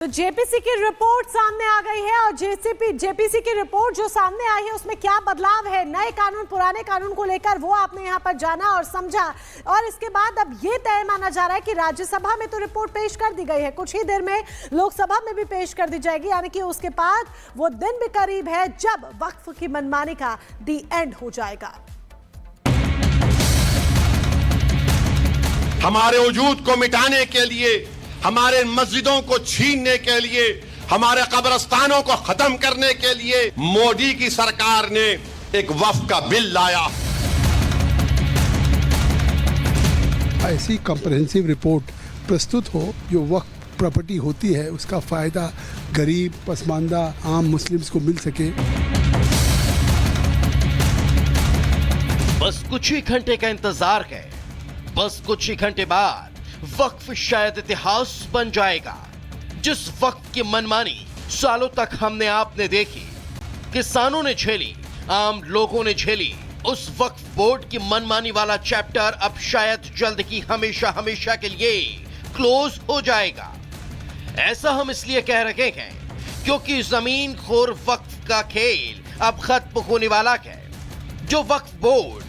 तो जेपीसी की रिपोर्ट सामने आ गई है और जेपीसी की रिपोर्ट जो सामने आई है उसमें क्या बदलाव है, नए कानून पुराने कानून को लेकर, वो आपने यहाँ पर जाना और समझा। और इसके बाद अब ये तय माना जा रहा है कि राज्यसभा में तो रिपोर्ट पेश कर दी गई है, कुछ ही देर में लोकसभा में भी पेश कर दी जाएगी, यानी कि उसके बाद वो दिन भी करीब है जब वक्फ की मनमानी का दी एंड हो जाएगा। हमारे वजूद को मिटाने के लिए, हमारे मस्जिदों को छीनने के लिए, हमारे कब्रिस्तानों को खत्म करने के लिए मोदी की सरकार ने एक वक्फ का बिल लाया। ऐसी कॉम्प्रिहेंसिव रिपोर्ट प्रस्तुत हो जो वक्फ प्रॉपर्टी होती है उसका फायदा गरीब, पसमानदा, आम मुस्लिम्स को मिल सके। बस कुछ ही घंटे का इंतजार है, बस कुछ ही घंटे बाद वक्फ शायद इतिहास बन जाएगा। जिस वक्फ की मनमानी सालों तक हमने आपने देखी, किसानों ने झेली, आम लोगों ने झेली, उस वक्फ बोर्ड की मनमानी वाला चैप्टर अब शायद जल्द ही हमेशा हमेशा के लिए क्लोज हो जाएगा। ऐसा हम इसलिए कह रहे हैं क्योंकि जमीन खोर वक्फ का खेल अब खत्म होने वाला है। जो वक्फ बोर्ड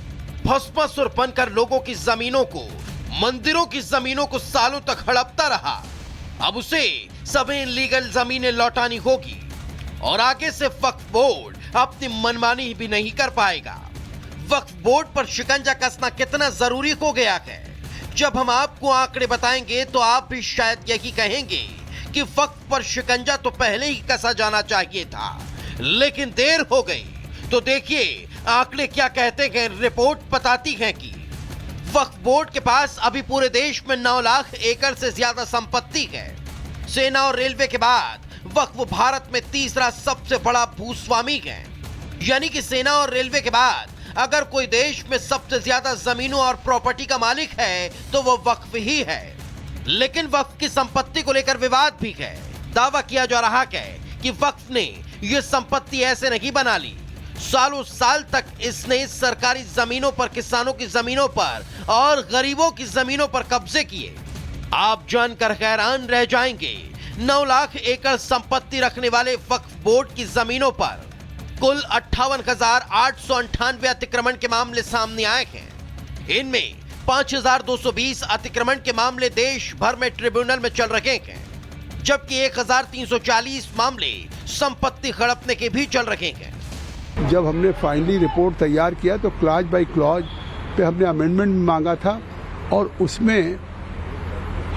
भस्मासुर बनकर लोगों की जमीनों को, मंदिरों की जमीनों को सालों तक हड़पता रहा, अब उसे सभी इनलीगल जमीनें लौटानी होगी और आगे से वक्फ बोर्ड अपनी मनमानी भी नहीं कर पाएगा। वक्फ बोर्ड पर शिकंजा कसना कितना जरूरी हो गया है। जब हम आपको आंकड़े बताएंगे तो आप भी शायद यही कहेंगे कि वक्फ पर शिकंजा तो पहले ही कसा जाना चाहिए था, लेकिन देर हो गई। तो देखिए आंकड़े क्या कहते हैं। रिपोर्ट बताती है कि वक्फ बोर्ड के पास अभी पूरे देश में 9 लाख एकड़ से ज्यादा संपत्ति है। सेना और रेलवे के बाद वक्फ भारत में तीसरा सबसे बड़ा भूस्वामी है। यानी कि सेना और रेलवे के बाद अगर कोई देश में सबसे ज्यादा जमीनों और प्रॉपर्टी का मालिक है तो वो वक्फ ही है। लेकिन वक्फ की संपत्ति को लेकर विवाद भी है। दावा किया जा रहा है कि वक्फ ने यह संपत्ति ऐसे नहीं बना ली, सालों साल तक इसने सरकारी जमीनों पर, किसानों की जमीनों पर और गरीबों की जमीनों पर कब्जे किए। आप जानकर हैरान रह जाएंगे, 9 लाख एकड़ संपत्ति रखने वाले वक्फ बोर्ड की जमीनों पर कुल 58,898 अतिक्रमण के मामले सामने आए हैं। इनमें 5,220 अतिक्रमण के मामले देश भर में ट्रिब्यूनल में चल रहे हैं, जबकि 1,340 मामले संपत्ति हड़पने के भी चल रहे हैं। जब हमने फाइनली रिपोर्ट तैयार किया तो क्लॉज बाय क्लॉज पे हमने अमेंडमेंट मांगा था और उसमें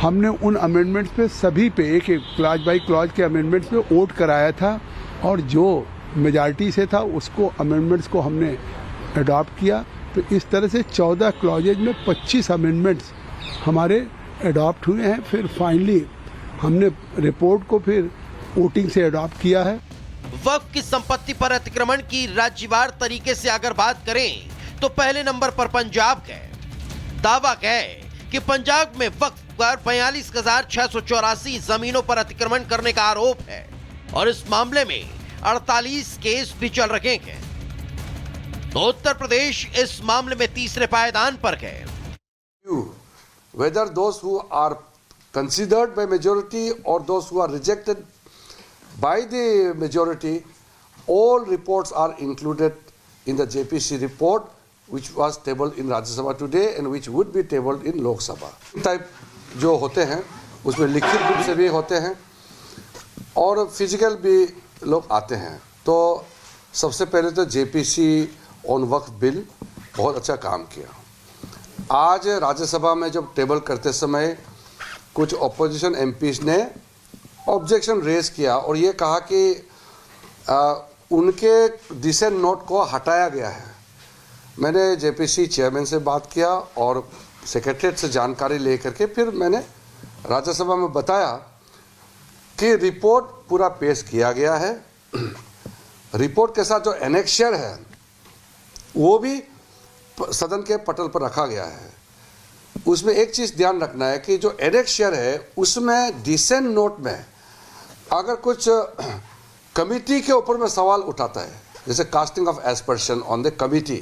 हमने उन अमेंडमेंट्स पे सभी पे एक क्लॉज बाय क्लॉज के अमेंडमेंट्स पे वोट कराया था और जो मेजॉरिटी से था उसको अमेंडमेंट्स को हमने अडॉप्ट किया। तो इस तरह से 14 क्लॉजेज में 25 अमेंडमेंट्स हमारे अडॉप्ट हुए हैं। फिर फाइनली हमने रिपोर्ट को फिर वोटिंग से अडॉप्ट किया है। वक्फ की संपत्ति पर अतिक्रमण की राज्यवार तरीके से अगर बात करें तो पहले नंबर पर पंजाब है। दावा है कि पंजाब में वक्फ पर 42,684 जमीनों पर अतिक्रमण करने का आरोप है और इस मामले में 48 केस भी चल रहे हैं। तो उत्तर प्रदेश इस मामले में तीसरे पायदान पर है। Whether those who are considered by majority or those who are rejected by the majority, all reports are included in the JPC report, which was tabled in Rajya Sabha today and which would be tabled in Lok Sabha. Type जो होते हैं उसमें लिखित रूप से भी होते हैं और फिजिकल भी लोग आते हैं। तो सबसे पहले तो JPC ऑन वक्फ बिल बहुत अच्छा काम किया। आज राज्यसभा में जब टेबल करते समय कुछ अपोजिशन एमपीज ने ऑब्जेक्शन रेज किया और ये कहा कि उनके डिसेंट नोट को हटाया गया है। मैंने जेपीसी चेयरमैन से बात किया और सेक्रेटरीट से जानकारी लेकर के फिर मैंने राज्यसभा में बताया कि रिपोर्ट पूरा पेश किया गया है। रिपोर्ट के साथ जो एनेक्शियर है वो भी सदन के पटल पर रखा गया है। उसमें एक चीज़ ध्यान रखना है कि जो एनेक्शियर है उसमें डिसेंट नोट में अगर कुछ कमिटी के ऊपर में सवाल उठाता है, जैसे casting of aspersion on the committee,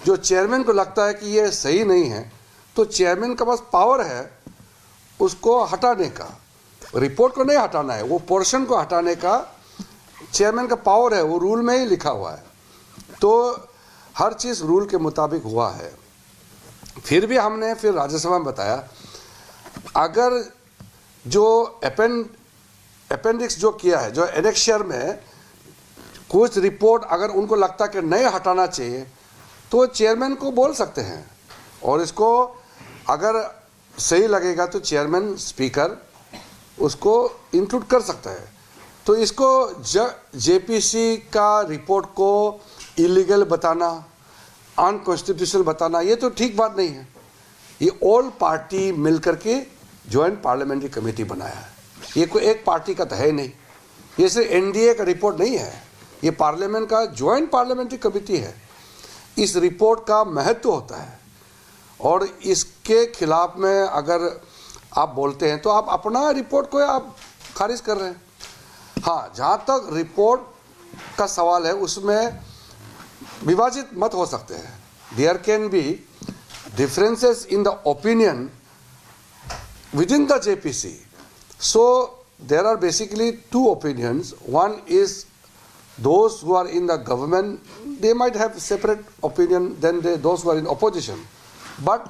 जो चेयरमैन को लगता है कि ये सही नहीं है तो चेयरमैन के पास पावर है उसको हटाने का। रिपोर्ट को नहीं हटाना है, वो पोर्शन को हटाने का चेयरमैन का पावर है, वो रूल में ही लिखा हुआ है। तो हर चीज़ रूल के मुताबिक हुआ है। फिर भी हमने फिर राज्यसभा में बताया, अगर जो अपेंडिक्स जो किया है, जो एनेक्शर में कुछ रिपोर्ट अगर उनको लगता कि नहीं हटाना चाहिए तो चेयरमैन को बोल सकते हैं, और इसको अगर सही लगेगा तो चेयरमैन स्पीकर उसको इंक्लूड कर सकता है। तो इसको जेपीसी का रिपोर्ट को इलीगल बताना, अनकॉन्स्टिट्यूशनल बताना, ये तो ठीक बात नहीं है। ये ऑल पार्टी मिलकर के ज्वाइंट पार्लियामेंट्री कमेटी बनाया है, ये कोई एक पार्टी का तो है नहीं, ये सिर्फ एनडीए का रिपोर्ट नहीं है, ये पार्लियामेंट का ज्वाइंट पार्लियामेंट्री कमेटी है। इस रिपोर्ट का महत्व होता है, और इसके खिलाफ में अगर आप बोलते हैं तो आप अपना रिपोर्ट को आप खारिज कर रहे हैं। हाँ, जहाँ तक रिपोर्ट का सवाल है उसमें विभाजित मत हो सकते हैं। There can be differences in the opinion within the JPC. So there are basically two opinions. One is those who are in the government, they might have separate opinion than those who are in opposition. But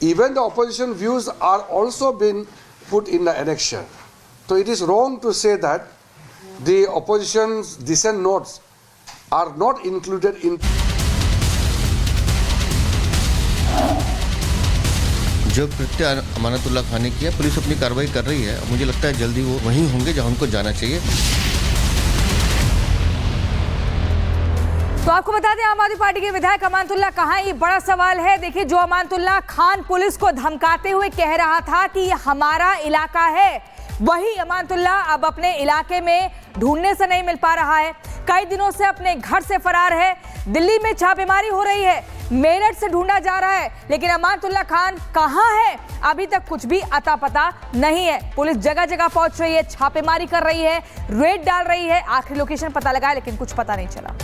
even the opposition views are also been put in the annexure. So it is wrong to say that the opposition's dissent notes are not included in. जो कृत्य अमानतुल्लाह खान ने किया, police अपनी कार्रवाई कर रही है। मुझे लगता है जल्दी वो वहीं होंगे जहां उनको जाना चाहिए। तो आपको बता दें, आम आदमी पार्टी के विधायक अमानतुल्लाह कहाँ, ये बड़ा सवाल है। देखिए, जो अमानतुल्लाह खान पुलिस को धमकाते हुए कह रहा था कि ये हमारा इलाका है, वही अमानतुल्लाह अब अपने इलाके में ढूंढने से नहीं मिल पा रहा है। कई दिनों से अपने घर से फरार है। दिल्ली में छापेमारी हो रही है, मेरठ से ढूंढा जा रहा है, लेकिन अमानतुल्लाह खान कहां है अभी तक कुछ भी अता पता नहीं है। पुलिस जगह जगह पहुंच रही है, छापेमारी कर रही है, रेड डाल रही है, आखिरी लोकेशन पता लगा है, लेकिन कुछ पता नहीं चला।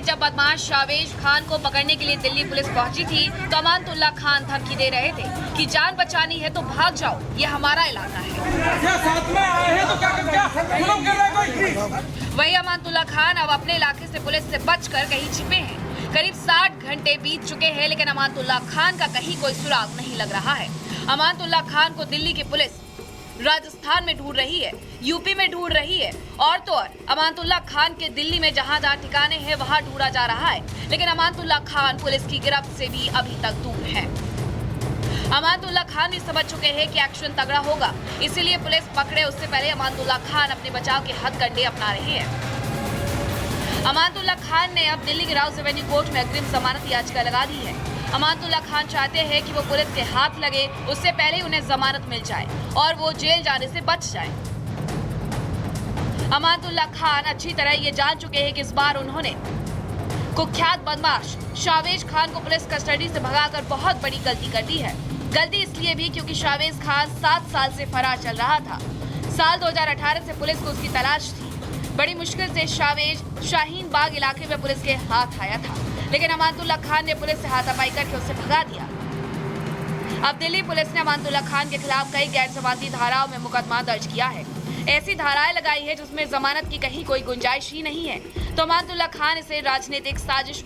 जब बदमाश शावेज खान को पकड़ने के लिए दिल्ली पुलिस पहुंची थी तो अमानतुल्लाह खान धमकी दे रहे थे कि जान बचानी है तो भाग जाओ, ये हमारा इलाका है। वही अमानतुल्लाह खान अब अपने इलाके से पुलिस से बचकर कहीं छिपे हैं। करीब 60 घंटे बीत चुके हैं, लेकिन अमानतुल्लाह खान का कहीं कोई सुराग नहीं लग रहा है। अमानतुल्लाह खान को दिल्ली की पुलिस राजस्थान में ढूंढ रही है, यूपी में ढूंढ रही है, और तो और अमानतुल्लाह खान के दिल्ली में जहां जहां ठिकाने हैं वहां ढूंढा जा रहा है, लेकिन अमानतुल्लाह खान पुलिस की गिरफ्त से भी अभी तक दूर है। अमानतुल्लाह खान भी समझ चुके हैं कि एक्शन तगड़ा होगा, इसीलिए पुलिस पकड़े उससे पहले अमानतुल्लाह खान अपने बचाव के हथकंडे अपना रहे हैं। अमानतुल्लाह खान ने अब दिल्ली के राउस एवेन्यू कोर्ट में अग्रिम जमानत याचिका लगा दी है। अमानतुल्लाह खान चाहते हैं कि वो पुलिस के हाथ लगे, उससे पहले उन्हें जमानत मिल जाए और वो जेल जाने से बच जाए। अमानतुल्लाह खान अच्छी तरह ये जान चुके हैं कि इस बार उन्होंने कुख्यात बदमाश शावेज खान को पुलिस कस्टडी से भगाकर बहुत बड़ी गलती कर दी है। गलती इसलिए भी क्योंकि शावेज खान 7 साल से फरार चल रहा था। साल 2018 से पुलिस को उसकी तलाश थी। बड़ी मुश्किल से शावेज शाहीन बाग इलाके में पुलिस के हाथ आया था, लेकिन अमानतुल्लाह खान ने पुलिस से हाथापाई करके उसे भगा दिया। अब दिल्ली पुलिस ने अमानतुल्लाह खान के खिलाफ कई गैर जमानती धाराओं में मुकदमा दर्ज किया है। ऐसी धाराएं लगाई है जिसमें जमानत की कहीं कोई गुंजाइश ही नहीं है। तो अमानतुल्लाह खान इसे राजनीतिक साजिश